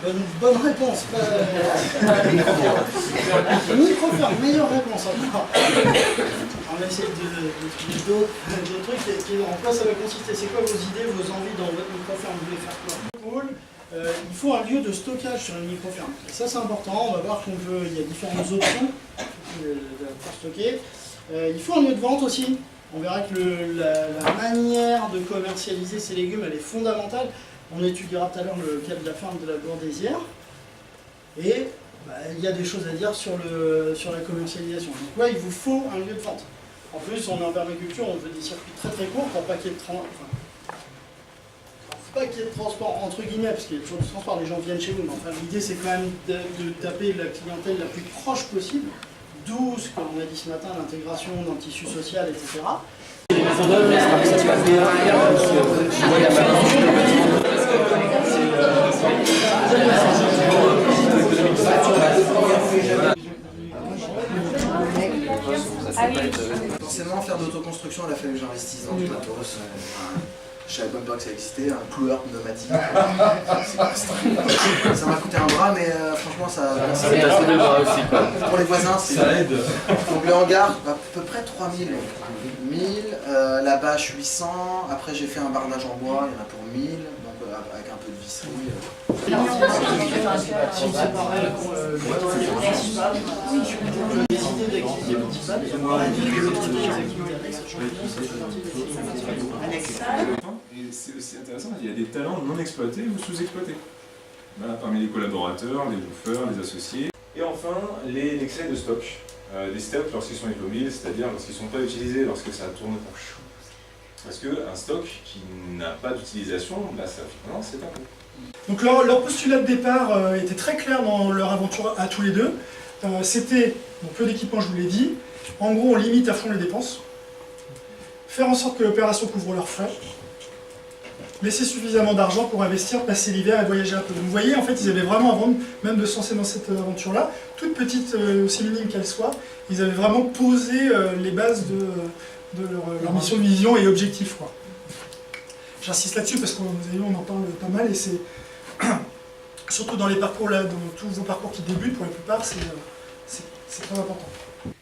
Bonne réponse. Microferme, meilleure réponse encore. On va essayer de trouver d'autres trucs. En quoi ça va consister? C'est quoi vos idées, vos envies dans votre microferme? Vous voulez faire quoi? Cool. Il faut un lieu de stockage sur une microferme. Et ça c'est important, on va voir qu'il y a différentes options pour stocker. Il faut un lieu de vente aussi. On verra que la manière de commercialiser ces légumes, elle est fondamentale. On étudiera tout à l'heure le cas de la ferme de la Gourdésière. Et il y a des choses à dire sur la commercialisation. Donc là, il vous faut un lieu de vente. En plus, on est en permaculture, on veut des circuits très très courts pour pas qu'il y ait de transport entre guillemets, parce qu'il y a toujours du transport, les gens viennent chez vous. Mais enfin, l'idée c'est quand même de taper la clientèle la plus proche possible. D'où ce qu'on a dit ce matin, l'intégration dans le tissu social, etc. Forcément, faire d'autoconstruction, il a fallu que j'investisse dans du matos. Je savais même pas que ça existait, un cloueur pneumatique. Ça m'a coûté un bras, mais franchement, ça aide aussi, quoi. Pour les voisins, ça aide. Donc le hangar, à peu près 3000. 1000, la bâche 800, après j'ai fait un barnage en bois, il y en a pour 1000, donc avec un peu de visserie. Et c'est aussi intéressant, il y a des talents non exploités ou sous-exploités. Voilà, parmi les collaborateurs, les bouffeurs, les associés. Et enfin, l'excès de stock. Des stocks lorsqu'ils sont immobiles, c'est-à-dire lorsqu'ils ne sont pas utilisés, lorsque ça tourne pas. Parce qu'un stock qui n'a pas d'utilisation, là, finalement, c'est un coût. Donc leur postulat de départ était très clair dans leur aventure à tous les deux. C'était, donc peu d'équipement, je vous l'ai dit, en gros on limite à fond les dépenses, faire en sorte que l'opération couvre leurs frais, laisser suffisamment d'argent pour investir, passer l'hiver et voyager un peu. Donc vous voyez, en fait, ils avaient vraiment, avant même de se lancer dans cette aventure-là, toute petite, aussi minime qu'elle soit, ils avaient vraiment posé les bases de leur mission de vision et objectif, quoi. J'insiste là-dessus parce qu'on en parle pas mal et c'est surtout dans les parcours là, dans tous vos parcours qui débutent, pour la plupart, c'est très important.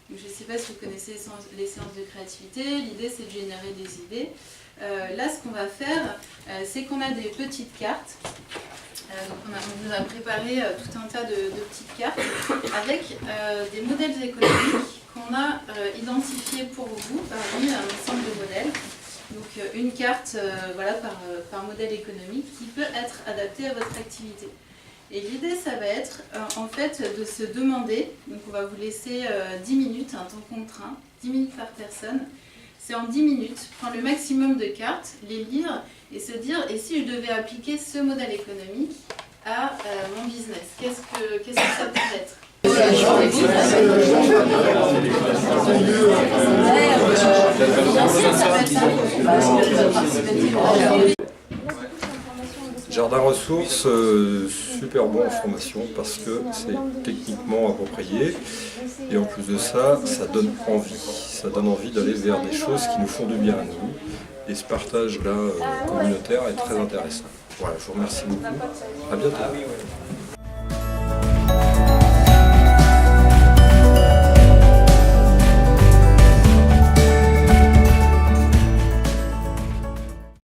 Je ne sais pas si vous connaissez les séances de créativité, l'idée c'est de générer des idées. Là ce qu'on va faire, c'est qu'on a des petites cartes. Donc on nous a préparé tout un tas de petites cartes avec des modèles économiques qu'on a identifiés pour vous parmi un ensemble de modèles. Donc une carte voilà, par modèle économique qui peut être adaptée à votre activité. Et l'idée, ça va être en fait de se demander, donc on va vous laisser 10 minutes, un temps contraint, 10 minutes par personne. C'est en 10 minutes, prendre le maximum de cartes, les lire et se dire, et si je devais appliquer ce modèle économique à mon business, qu'est-ce que ça peut être? Jardin Ressources, super bon en formation parce que c'est techniquement approprié et en plus de ça, ça donne envie d'aller vers des choses qui nous font du bien à nous et ce partage-là communautaire est très intéressant. Voilà, je vous remercie beaucoup, à bientôt.